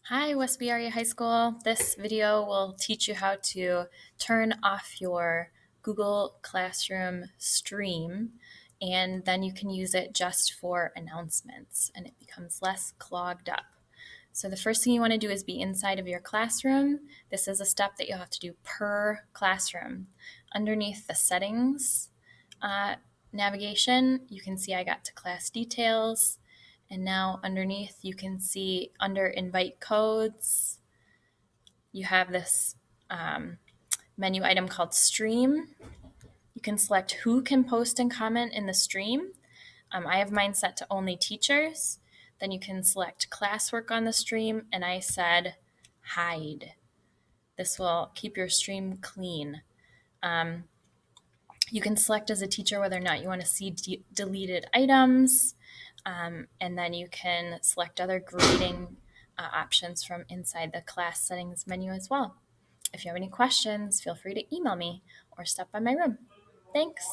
Hi, Westby Area High School. This video will teach you how to turn off your Google Classroom stream, and then you can use it just for announcements, and it becomes less clogged up. So the first thing you want to do is be inside of your classroom. This is a step that you'll have to do per classroom. Underneath the settings navigation, you can see I got to class details. And now underneath, you can see under invite codes, you have this menu item called stream. You can select who can post and comment in the stream. I have mine set to only teachers. Then you can select classwork on the stream, and I said hide. This will keep your stream clean. You can select as a teacher whether or not you want to see deleted items, and then you can select other grading options from inside the class settings menu as well. If you have any questions, feel free to email me or stop by my room. Thanks.